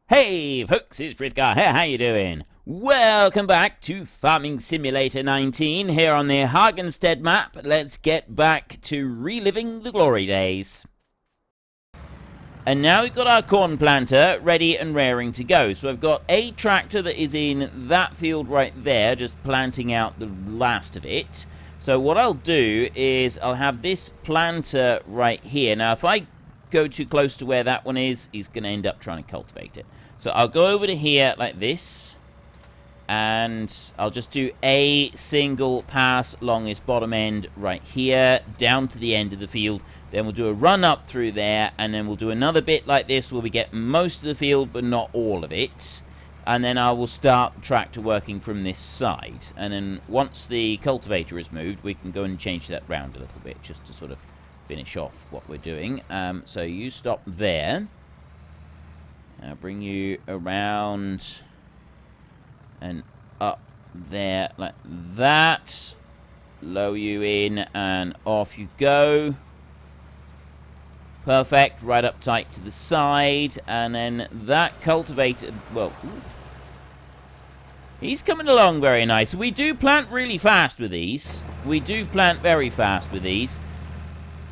Hey folks, it's Frithgar here, how you doing? Welcome back to Farming Simulator 19 here on the Hagenstedt map. Let's get back to reliving the glory days. And now we've got our corn planter ready and raring to go. So I've got a tractor that is in that field right there, just planting out the last of it. So what I'll do is I'll have this planter right here. Now if I go too close to where that one is, he's going to end up trying to cultivate it. So I'll go over to here like this, and I'll just do a single pass along this bottom end right here, down to the end of the field. Then we'll do a run up through there, and then we'll do another bit like this where we get most of the field, but not all of it. And then I will start the tractor working from this side. And then once the cultivator is moved, we can go and change that round a little bit, just to sort of finish off what we're doing. So you stop there. I'll bring you around and up there like that. Lower you in and off you go. Perfect. Right up tight to the side. And then that cultivator, well, ooh, he's coming along very nice. We do plant really fast with these. We do plant very fast with these.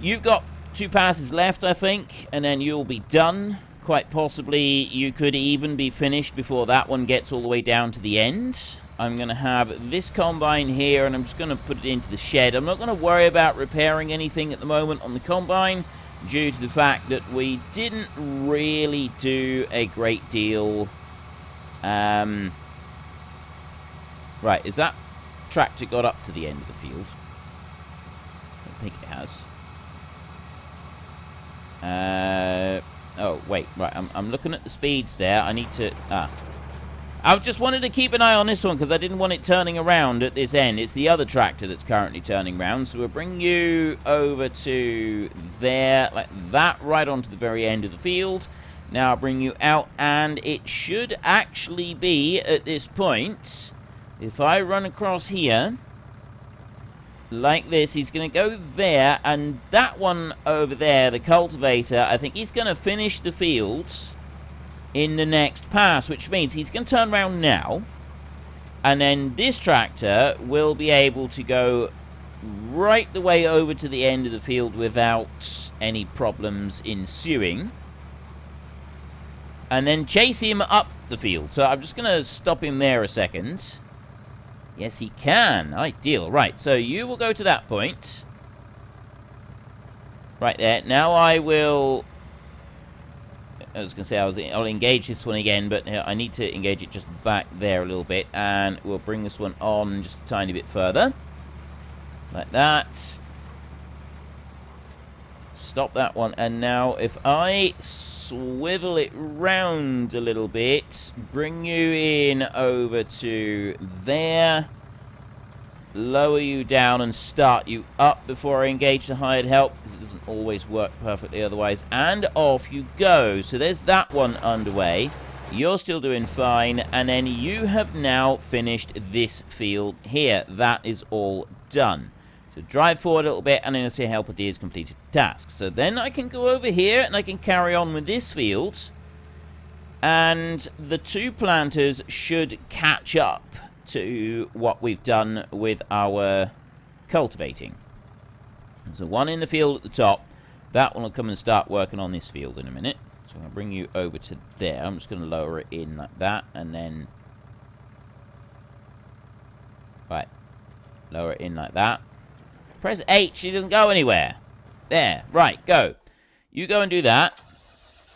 You've got 2 passes left, I think, and then you'll be done. Quite possibly you could even be finished before that one gets all the way down to the end. I'm going to have this combine here, and I'm just going to put it into the shed. I'm not going to worry about repairing anything at the moment on the combine, due to the fact that we didn't really do a great deal. Right, is that tractor got up to the end of the field? I don't think it has. Oh, wait, right, I'm looking at the speeds there. I need to, I just wanted to keep an eye on this one, because I didn't want it turning around at this end. It's the other tractor that's currently turning around, so we'll bring you over to there, like that, right onto the very end of the field. Now I'll bring you out, and it should actually be, at this point, if I run across here like this, he's going to go there, and that one over there, the cultivator, I think he's going to finish the field in the next pass, which means he's going to turn around now, and then this tractor will be able to go right the way over to the end of the field without any problems ensuing, and then chase him up the field. So I'm just going to stop him there a second. Yes, he can. Ideal. Right, so you will go to that point. Right there. Now I will... I was going to say I'll engage this one again, but I need to engage it just back there a little bit. And we'll bring this one on just a tiny bit further. Like that. Stop that one. And now if I swivel it round a little bit, bring you in over to there, lower you down and start you up before I engage the hired help, because it doesn't always work perfectly otherwise, and off you go. So there's that one underway. You're still doing fine, and then you have now finished this field here. That is all done. So drive forward a little bit, and then you'll see Helper D has completed the task. So then I can go over here, and I can carry on with this field. And the 2 planters should catch up to what we've done with our cultivating. There's a one in the field at the top. That one will come and start working on this field in a minute. So I'm going to bring you over to there. I'm just going to lower it in like that, and then... Right. Lower it in like that. Press H, it doesn't go anywhere. There, right, go. You go and do that.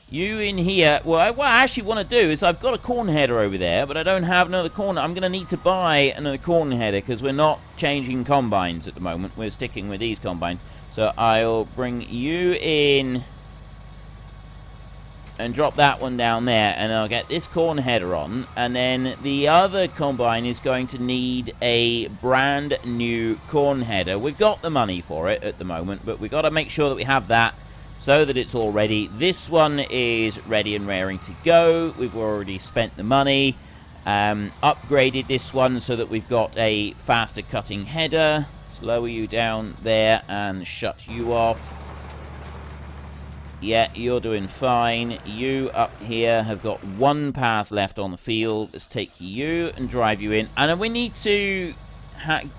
You in here. Well, what I actually want to do is I've got a corn header over there, but I don't have another corn. I'm going to need to buy another corn header, because we're not changing combines at the moment. We're sticking with these combines. So I'll bring you in and drop that one down there, and I'll get this corn header on, and then the other combine is going to need a brand new corn header. We've got the money for it at the moment, but we've got to make sure that we have that so that it's all ready. This one is ready and raring to go. We've already spent the money, upgraded this one so that we've got a faster cutting header. Slow you down there and shut you off. Yeah, you're doing fine. You up here have got 1 pass left on the field. Let's take you and drive you in. And then we need to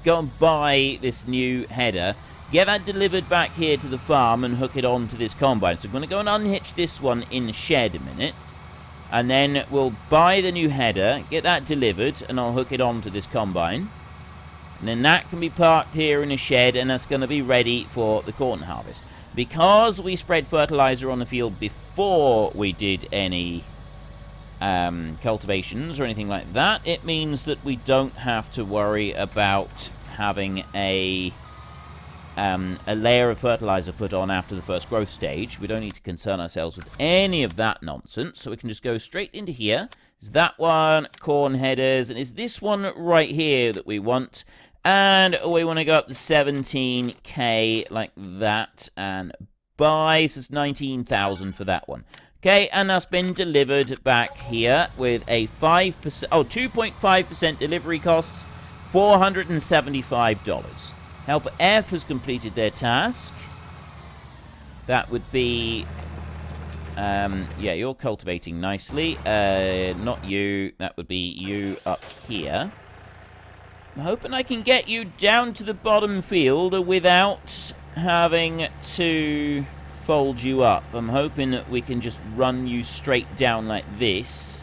go and buy this new header. Get that delivered back here to the farm and hook it onto this combine. So I'm going to go and unhitch this one in the shed a minute. And then we'll buy the new header, get that delivered, and I'll hook it onto this combine. And then that can be parked here in a shed, and that's going to be ready for the corn harvest. Because we spread fertilizer on the field before we did any cultivations or anything like that, it means that we don't have to worry about having a layer of fertilizer put on after the first growth stage. We don't need to concern ourselves with any of that nonsense, so we can just go straight into here. Is that one, corn headers, and is this one right here that we want? And we want to go up to 17k like that and buy. So it's 19,000 for that one. Okay, and that's been delivered back here with a 2.5% delivery costs, $475. Helper F has completed their task. That would be, yeah, you're cultivating nicely. Not you. That would be you up here. I'm hoping I can get you down to the bottom field without having to fold you up. I'm hoping that we can just run you straight down like this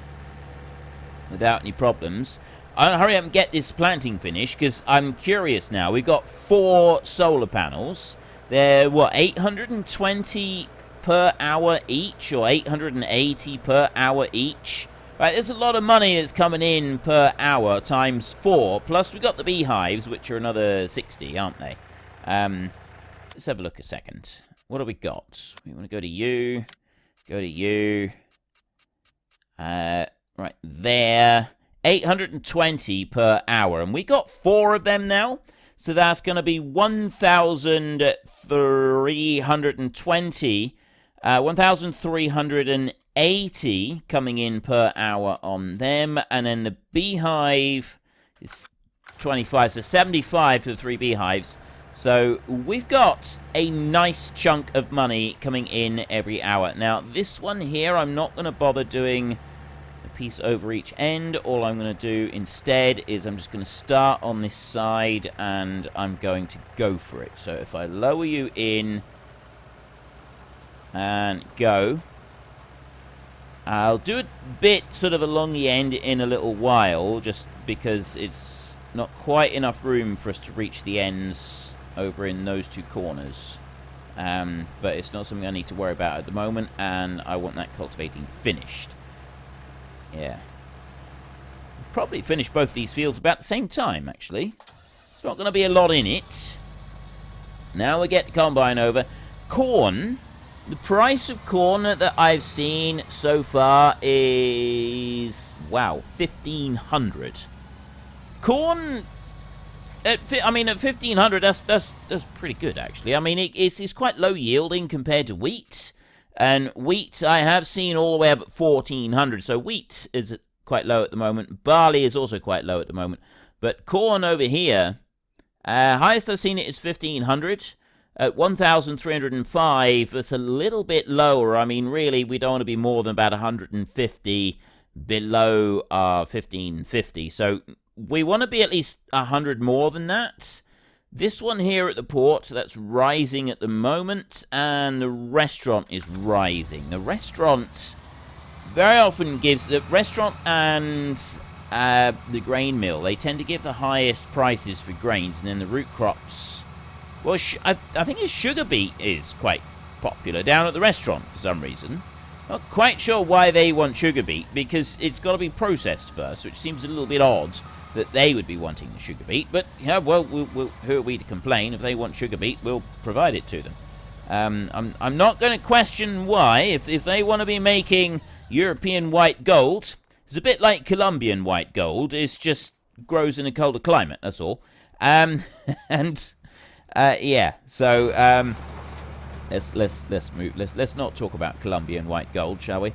without any problems. I'll hurry up and get this planting finished, because I'm curious now. We've got 4 solar panels. They're, what, 820 per hour each, or 880 per hour each? Right, there's a lot of money that's coming in per hour, times 4. Plus, we've got the beehives, which are another 60, aren't they? Let's have a look a second. What have we got? We want to go to you. Go to you. Right there. 820 per hour, and we got 4 of them now, so that's going to be 1,320, 1,380 coming in per hour on them, and then the beehive is 25, so 75 for the 3 beehives. So we've got a nice chunk of money coming in every hour. Now, this one here, I'm not going to bother doing piece over each end. All I'm going to do instead is I'm just going to start on this side and I'm going to go for it. So if I lower you in and go, I'll do a bit sort of along the end in a little while, just because it's not quite enough room for us to reach the ends over in those 2 corners. But it's not something I need to worry about at the moment, and I want that cultivating finished. Yeah. Probably finish both these fields about the same time, actually. There's not going to be a lot in it. Now we get the combine over. Corn. The price of corn that I've seen so far is, wow, 1,500. Corn, at 1,500, that's pretty good, actually. I mean, it's quite low yielding compared to wheat. And wheat, I have seen all the way up at 1,400. So wheat is quite low at the moment. Barley is also quite low at the moment. But corn over here, highest I've seen it is 1,500. At 1,305, it's a little bit lower. I mean, really, we don't want to be more than about 150 below 1,550. So we want to be at least 100 more than that. This one here at the port, that's rising at the moment, and the restaurant is rising. The restaurant very often gives, the restaurant and the grain mill, they tend to give the highest prices for grains, and then the root crops, well, I think the sugar beet is quite popular down at the restaurant for some reason. Not quite sure why they want sugar beet, because it's got to be processed first, which seems a little bit odd that they would be wanting the sugar beet, but yeah, well, who are we to complain? If they want sugar beet, we'll provide it to them. I'm not going to question why. If they want to be making European white gold, it's a bit like Colombian white gold. It's just grows in a colder climate. That's all. Yeah. So let's move. Let's not talk about Colombian white gold, shall we?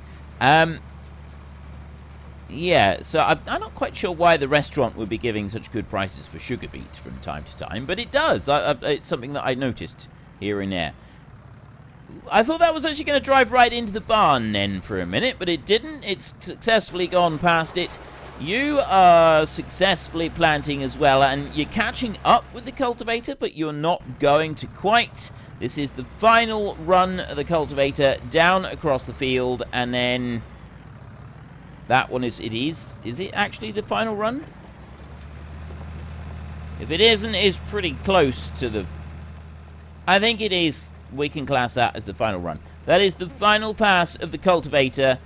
Yeah, so I'm not quite sure why the restaurant would be giving such good prices for sugar beet from time to time, but it does. It's something that I noticed here and there. I thought that was actually going to drive right into the barn then for a minute, but it didn't. It's successfully gone past it. You are successfully planting as well, and you're catching up with the cultivator, but you're not going to quite. This is the final run of the cultivator down across the field, and then that one is it actually the final run? If it isn't, it's pretty close to the... I think it is. We can class that as the final run. That is the final pass of the cultivator,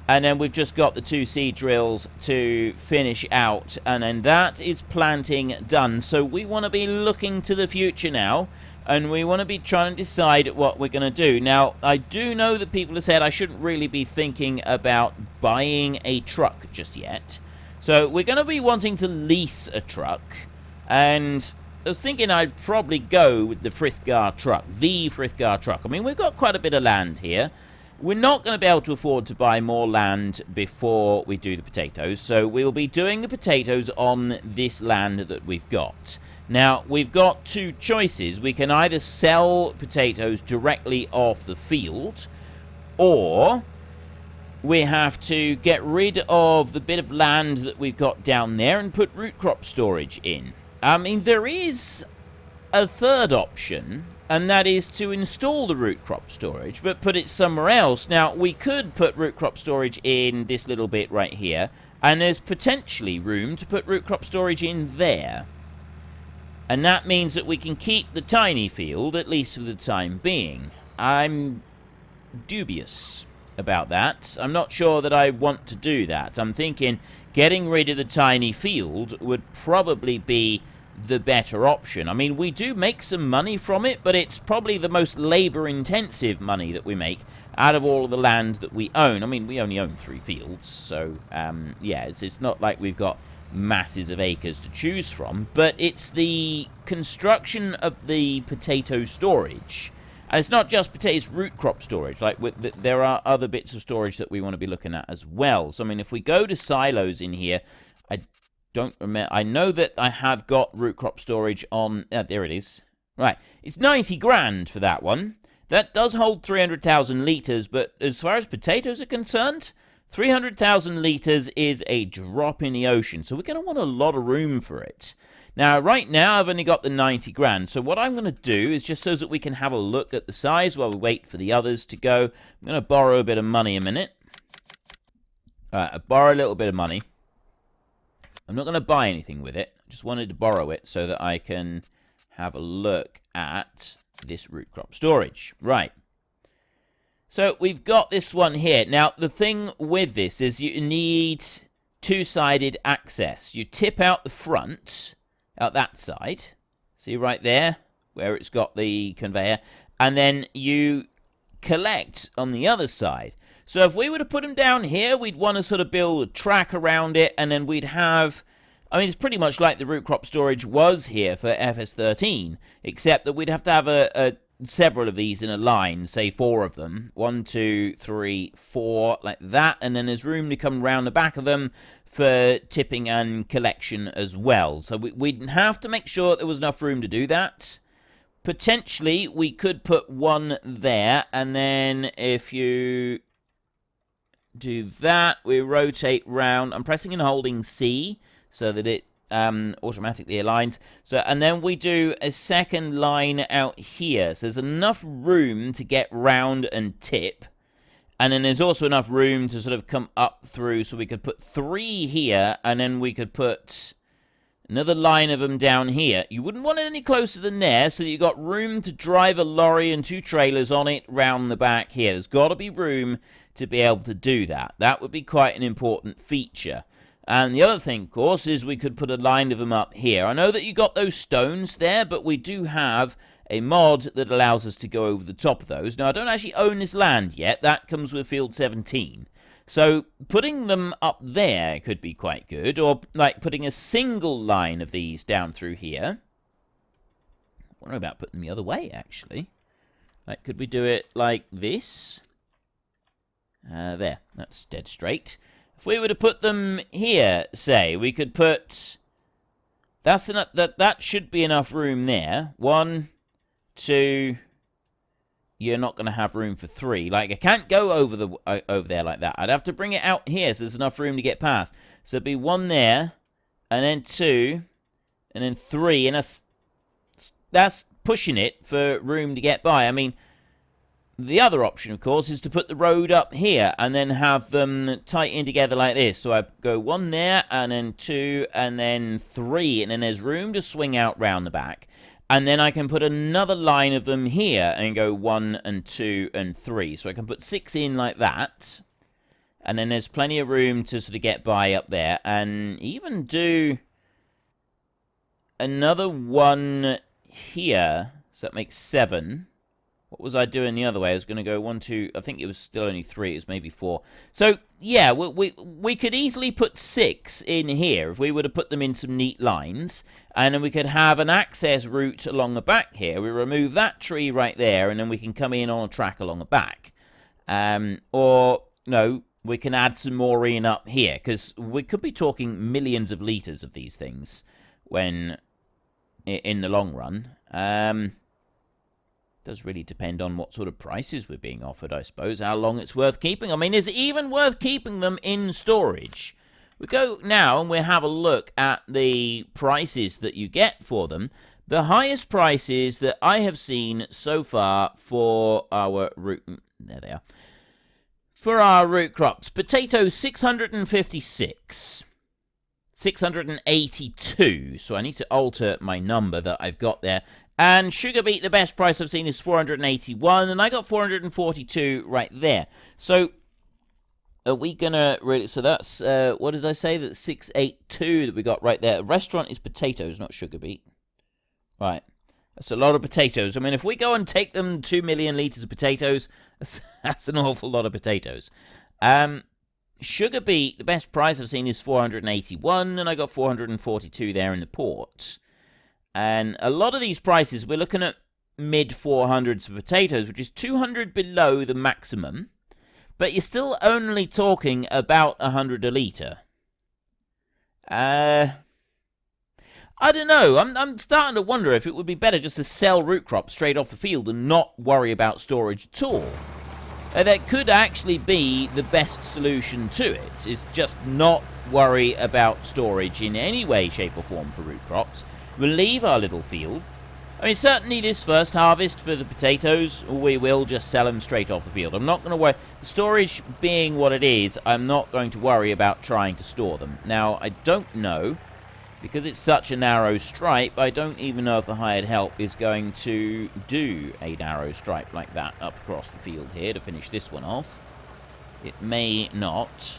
and then we've just got the 2 seed drills to finish out, and then that is planting done. So we want to be looking to the future now, and we want to be trying to decide what we're going to do. Now, I do know that people have said I shouldn't really be thinking about buying a truck just yet. So we're going to be wanting to lease a truck, and I was thinking I'd probably go with the Frithgar truck, the Frithgar truck. I mean, we've got quite a bit of land here. We're not going to be able to afford to buy more land before we do the potatoes, so we'll be doing the potatoes on this land that we've got. Now, we've got 2 choices. We can either sell potatoes directly off the field, or we have to get rid of the bit of land that we've got down there and put root crop storage in. I mean, there is a third option, and that is to install the root crop storage, but put it somewhere else. Now, we could put root crop storage in this little bit right here, and there's potentially room to put root crop storage in there. And that means that we can keep the tiny field, at least for the time being. I'm dubious about that. I'm not sure that I want to do that. I'm thinking getting rid of the tiny field would probably be the better option. I mean, we do make some money from it, but it's probably the most labor-intensive money that we make out of all of the land that we own. I mean, we only own 3 fields, so, yeah, it's not like we've got masses of acres to choose from, but it's the construction of the potato storage. And it's not just potatoes, root crop storage. Like, there are other bits of storage that we want to be looking at as well. So, I mean, if we go to silos in here, I don't remember. I know that I have got root crop storage on... there it is. Right. It's 90 grand for that one. That does hold 300,000 litres, but as far as potatoes are concerned, 300,000 litres is a drop in the ocean. So we're going to want a lot of room for it. Now, right now, I've only got the 90 grand. So what I'm going to do is, just so that we can have a look at the size while we wait for the others to go, I'm going to borrow a bit of money a minute. Alright, I borrow a little bit of money. I'm not going to buy anything with it. I just wanted to borrow it so that I can have a look at this root crop storage. Right. So we've got this one here. Now, the thing with this is you need 2-sided access. You tip out the front, out that side. See right there, where it's got the conveyor. And then you collect on the other side. So if we were to put them down here, we'd want to sort of build a track around it, and then we'd have... I mean, it's pretty much like the root crop storage was here for FS13, except that we'd have to have several of these in a line, say 4 of them. 1, 2, 3, 4, like that, and then there's room to come round the back of them for tipping and collection as well. So we'd have to make sure there was enough room to do that. Potentially, we could put one there, and then if you do that, we rotate round. I'm pressing and holding C so that it automatically aligns. So, and then we do a second line out here. So there's enough room to get round and tip. And then there's also enough room to sort of come up through. So we could put 3 here, and then we could put another line of them down here. You wouldn't want it any closer than there, so that you've got room to drive a lorry and 2 trailers on it round the back here. There's got to be room to be able to do that. That would be quite an important feature. And the other thing, of course, is we could put a line of them up here. I know that you got those stones there, but we do have a mod that allows us to go over the top of those. Now, I don't actually own this land yet. That comes with Field 17. So putting them up there could be quite good, or like putting a single line of these down through here. I wonder about putting them the other way, actually. Like, could we do it like this? There, that's dead straight. If we were to put them here, say, we could put... That's enough, that should be enough room there. 1, 2, you're not going to have room for 3. Like, I can't go over there like that. I'd have to bring it out here so there's enough room to get past. So it'd be 1 there, and then 2, and then 3, and that's pushing it for room to get by. I mean, the other option, of course, is to put the road up here and then have them tighten together like this. So I go 1 there, and then 2, and then 3, and then there's room to swing out round the back. And then I can put another line of them here and go 1 and 2 and 3. So I can put 6 in like that. And then there's plenty of room to sort of get by up there. And even do another 1 here. So that makes 7. What was I doing the other way? I was going to go 1, 2, I think it was still only 3, it was maybe 4. So, yeah, we could easily put 6 in here if we were to put them in some neat lines. And then we could have an access route along the back here. We remove that tree right there, and then we can come in on a track along the back. Or, no, we can add some more in up here, because we could be talking millions of litres of these things when in the long run. Does really depend on what sort of prices we're being offered, I suppose, how long it's worth keeping. I mean, is it even worth keeping them in storage? We go now and we'll have a look at the prices that you get for them. The highest prices that I have seen so far for our root... There they are. For our root crops. Potatoes, 656. 682. So I need to alter my number that I've got there. And sugar beet, the best price I've seen is 481, and I got 442 right there. So, are we gonna really... So that's, what did I say? That's 682 that we got right there. Restaurant is potatoes, not sugar beet. Right. That's a lot of potatoes. I mean, if we go and take them 2 million litres of potatoes, that's an awful lot of potatoes. Sugar beet, the best price I've seen is 481, and I got 442 there in the port. And a lot of these prices, we're looking at mid-400s for potatoes, which is 200 below the maximum. But you're still only talking about 100 a litre. I don't know. I'm starting to wonder if it would be better just to sell root crops straight off the field and not worry about storage at all. That could actually be the best solution to it, is just not worry about storage in any way, shape or form for root crops. We'll leave our little field. I mean, certainly this first harvest for the potatoes, we will just sell them straight off the field. I'm not going to worry. The storage being what it is, I'm not going to worry about trying to store them. Now, I don't know, because it's such a narrow stripe, I don't even know if the hired help is going to do a narrow stripe like that up across the field here to finish this one off. It may not.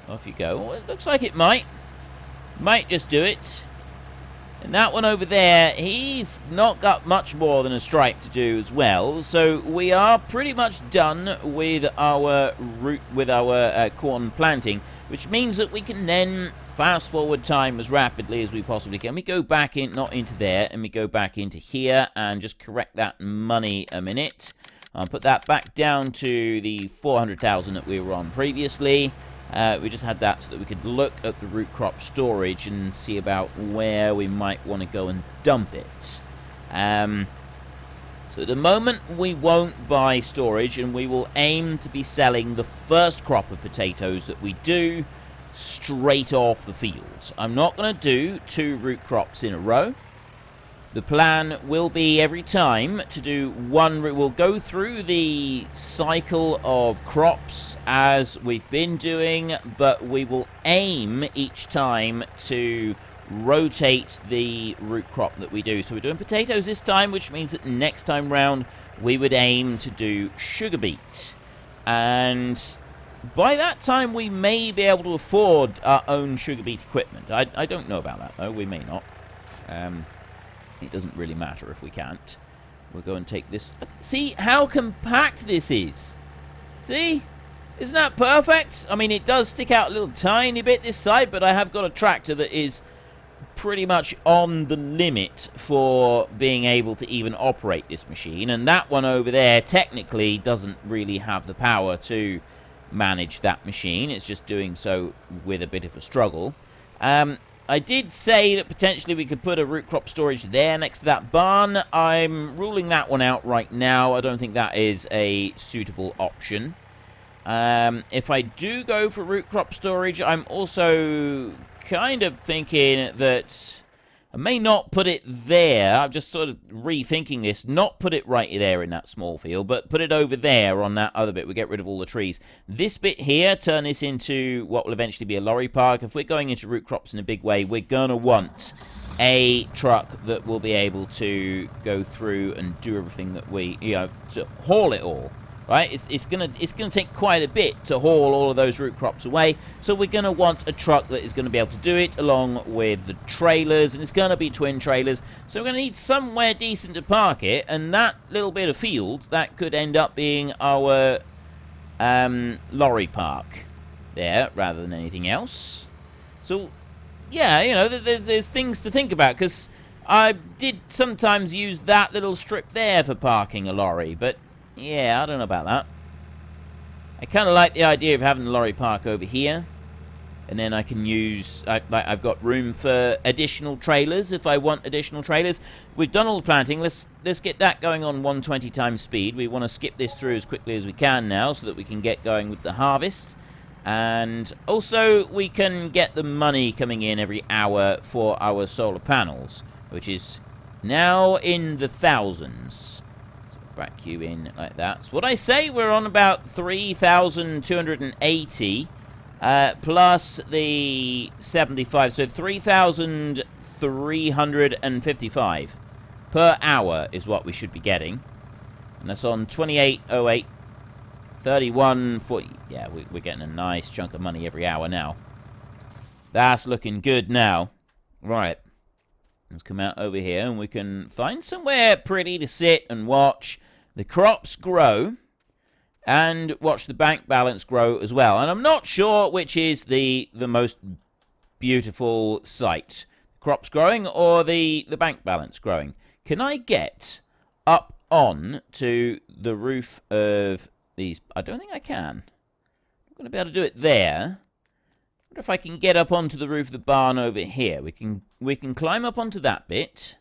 Off you go. Well, it looks like it might. Might just do it. And that one over there, he's not got much more than a stripe to do as well. So we are pretty much done with our corn planting, which means that we can then fast forward time as rapidly as we possibly can. We go back in, not into there, and we go back into here and just correct that money a minute. I'll put that back down to the 400,000 that we were on previously. We just had that so that we could look at the root crop storage and see about where we might want to go and dump it. So at the moment we won't buy storage, and we will aim to be selling the first crop of potatoes that we do straight off the field. I'm not going to do 2 root crops in a row. The plan will be every time to do one. We'll go through the cycle of crops as we've been doing, but we will aim each time to rotate the root crop that we do. So we're doing potatoes this time, which means that next time round we would aim to do sugar beet. And by that time we may be able to afford our own sugar beet equipment. I don't know about that though, we may not. It doesn't really matter if we can't. We'll go and take this. See how compact this is? See? Isn't that perfect? I mean, it does stick out a little tiny bit this side, but I have got a tractor that is pretty much on the limit for being able to even operate this machine. And that one over there technically doesn't really have the power to manage that machine. It's just doing so with a bit of a struggle. I did say that potentially we could put a root crop storage there next to that barn. I'm ruling that one out right now. I don't think that is a suitable option. If I do go for root crop storage, I'm also kind of thinking that I may not put it there. I'm just sort of rethinking this. Not put it right there in that small field, but put it over there on that other bit. We get rid of all the trees. This bit here, turn this into what will eventually be a lorry park. If we're going into root crops in a big way, we're going to want a truck that will be able to go through and do everything that we, to haul it all. Right, it's gonna take quite a bit to haul all of those root crops away, so we're gonna want a truck that is gonna be able to do it along with the trailers, and it's gonna be twin trailers. So we're gonna need somewhere decent to park it, and that little bit of field that could end up being our lorry park there rather than anything else. So yeah, there's things to think about, because I did sometimes use that little strip there for parking a lorry, but yeah, I don't know about that. I kind of like the idea of having the lorry park over here. And then I can use... I've got room for additional trailers if I want additional trailers. We've done all the planting. Let's get that going on 120 times speed. We want to skip this through as quickly as we can now so that we can get going with the harvest. And also we can get the money coming in every hour for our solar panels, which is now in the thousands. Back you in like that. So what I say, we're on about 3,280 plus the 75, so 3,355 per hour is what we should be getting, and that's on 2808 3140. Yeah, we're getting a nice chunk of money every hour now. That's looking good now. Right, let's come out over here and we can find somewhere pretty to sit and watch the crops grow and watch the bank balance grow as well. And I'm not sure which is the most beautiful sight, crops growing or the bank balance growing. Can I get up on to the roof of these? I don't think I can. I'm going to be able to do it there. I wonder if I can get up onto the roof of the barn over here. We can climb up onto that bit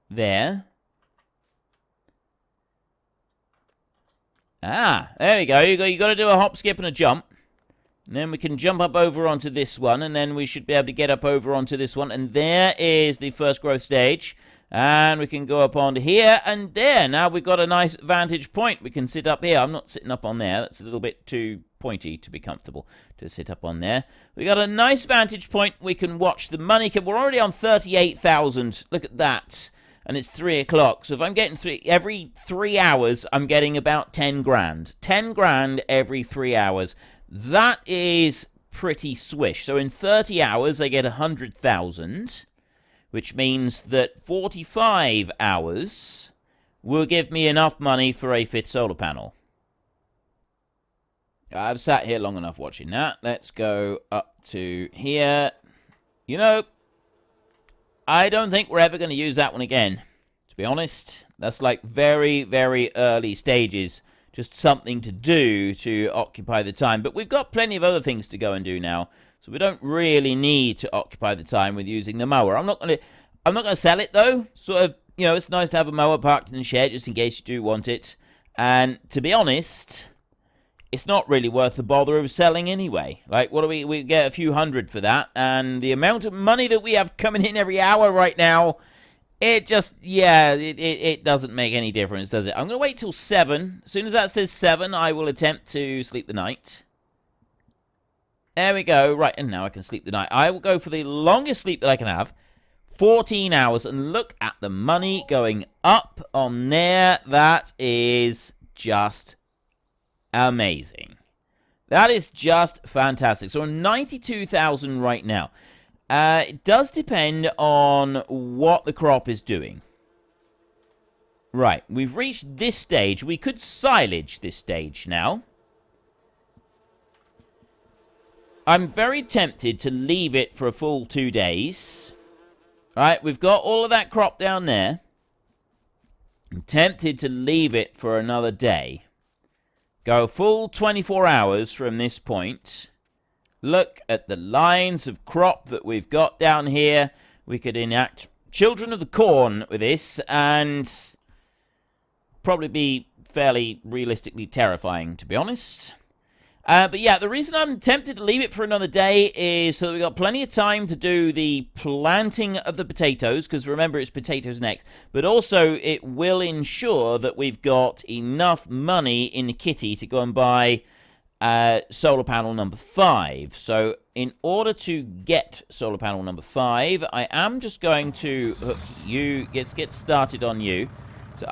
there. Ah, there we go. You got to do a hop, skip, and a jump. And then we can jump up over onto this one, and then we should be able to get up over onto this one. And there is the first growth stage. And we can go up onto here, and there. Now we've got a nice vantage point. We can sit up here. I'm not sitting up on there. That's a little bit too pointy to be comfortable to sit up on there. We got a nice vantage point. We can watch the money. We're already on 38,000. Look at that. And it's 3 o'clock. So if I'm getting every 3 hours, I'm getting about 10 grand. 10 grand every 3 hours. That is pretty swish. So in 30 hours, I get 100,000, which means that 45 hours will give me enough money for a 5th solar panel. I've sat here long enough watching that. Let's go up to here. I don't think we're ever going to use that one again, to be honest. That's like very, very early stages. Just something to do to occupy the time. But we've got plenty of other things to go and do now. So we don't really need to occupy the time with using the mower. I'm not going to sell it, though. Sort of, it's nice to have a mower parked in the shed just in case you do want it. And to be honest, it's not really worth the bother of selling anyway. Like, what do we get a few hundred for that, and the amount of money that we have coming in every hour right now, it just, it doesn't make any difference, does it? I'm going to wait till 7. As soon as that says 7, I will attempt to sleep the night. There we go. Right, and now I can sleep the night. I will go for the longest sleep that I can have, 14 hours, and look at the money going up on there. That is just amazing. That is just fantastic. So 92,000 right now. It does depend on what the crop is doing. Right, we've reached this stage. We could silage this stage now. I'm very tempted to leave it for a full 2 days. Right, we've got all of that crop down there. I'm tempted to leave it for another day. Go full 24 hours from this point. Look at the lines of crop that we've got down here. We could enact Children of the Corn with this, and probably be fairly realistically terrifying, to be honest. But yeah, the reason I'm tempted to leave it for another day is so that we've got plenty of time to do the planting of the potatoes, because remember, it's potatoes next. But also, it will ensure that we've got enough money in the kitty to go and buy solar panel number 5. So in order to get solar panel number 5, I am just going to hook you, get started on you. So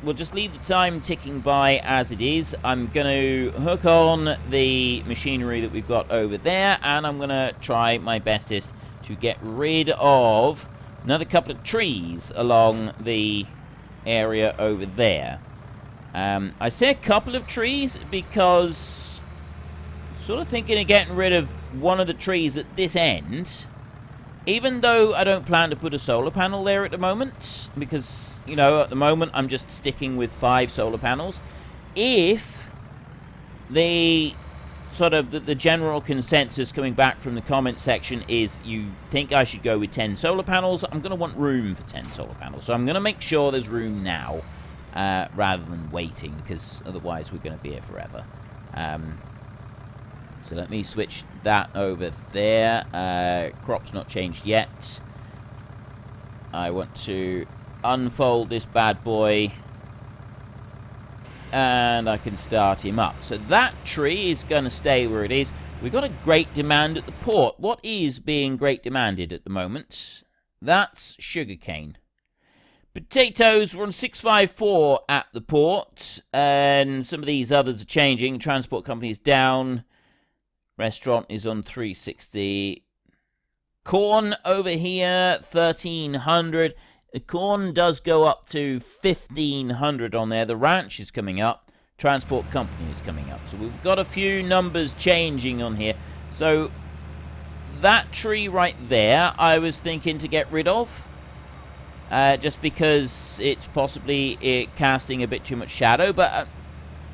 we'll just leave the time ticking by as it is. I'm going to hook on the machinery that we've got over there, and I'm going to try my bestest to get rid of another couple of trees along the area over there. I say a couple of trees because I'm sort of thinking of getting rid of one of the trees at this end. Even though I don't plan to put a solar panel there at the moment, because, you know, at the moment I'm just sticking with 5 solar panels. If the sort of the general consensus coming back from the comment section is you think I should go with 10 solar panels, I'm going to want room for 10 solar panels. So I'm going to make sure there's room now, rather than waiting, because otherwise we're going to be here forever. So let me switch that over there. Crop's not changed yet. I want to unfold this bad boy, and I can start him up. So that tree is going to stay where it is. We've got a great demand at the port. What is being great demanded at the moment? That's sugarcane. Potatoes, we're on 654 at the port, and some of these others are changing. Transport company is down. Restaurant is on 360. Corn over here, 1,300. The corn does go up to 1,500 on there. The ranch is coming up. Transport company is coming up. So we've got a few numbers changing on here. So that tree right there, I was thinking to get rid of. Just because it's possibly casting a bit too much shadow. But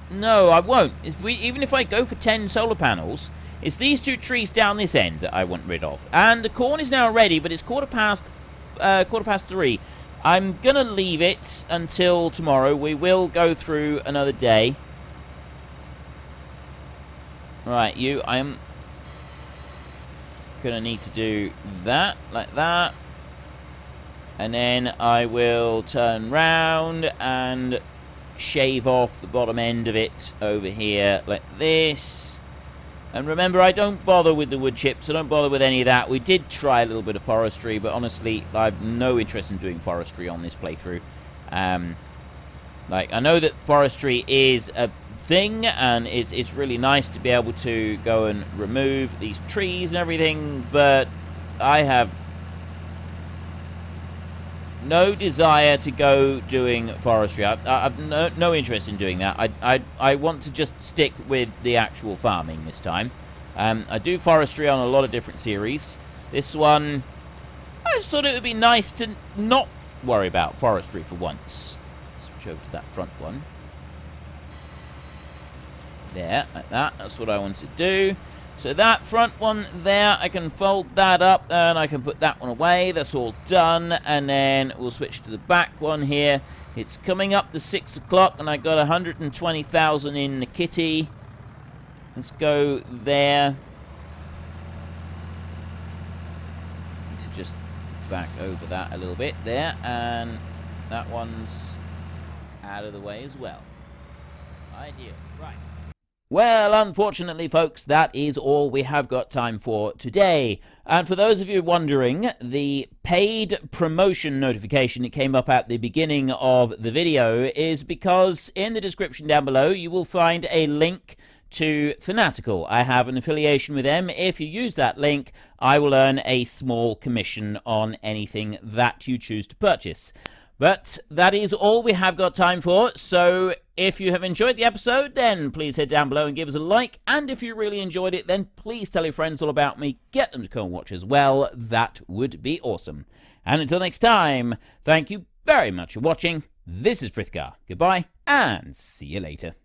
no, I won't. Even if I go for 10 solar panels, it's these 2 trees down this end that I want rid of. And the corn is now ready, but it's quarter past 3. I'm going to leave it until tomorrow. We will go through another day. Right, I am going to need to do that, like that. And then I will turn round and shave off the bottom end of it over here like this. And remember, I don't bother with the wood chips. I don't bother with any of that. We did try a little bit of forestry, but honestly, I have no interest in doing forestry on this playthrough. Like, I know that forestry is a thing, and it's really nice to be able to go and remove these trees and everything, but I have no desire to go doing forestry. I've no interest in doing that. I want to just stick with the actual farming this time. I do forestry on a lot of different series. This one, I just thought it would be nice to not worry about forestry for once. Switch over to that front one. There, like that. That's what I want to do. So that front one there, I can fold that up and I can put that one away. That's all done. And then we'll switch to the back one here. It's coming up to 6 o'clock and I got 120,000 in the kitty. Let's go there. Need to just back over that a little bit there. And that one's out of the way as well. Ideal. Right. Well, unfortunately, folks, that is all we have got time for today. And for those of you wondering, the paid promotion notification that came up at the beginning of the video is because in the description down below, you will find a link to Fanatical. I have an affiliation with them. If you use that link, I will earn a small commission on anything that you choose to purchase. But that is all we have got time for, so if you have enjoyed the episode, then please head down below and give us a like, and if you really enjoyed it, then please tell your friends all about me, get them to come and watch as well, that would be awesome. And until next time, thank you very much for watching, this is Frithgar, goodbye, and see you later.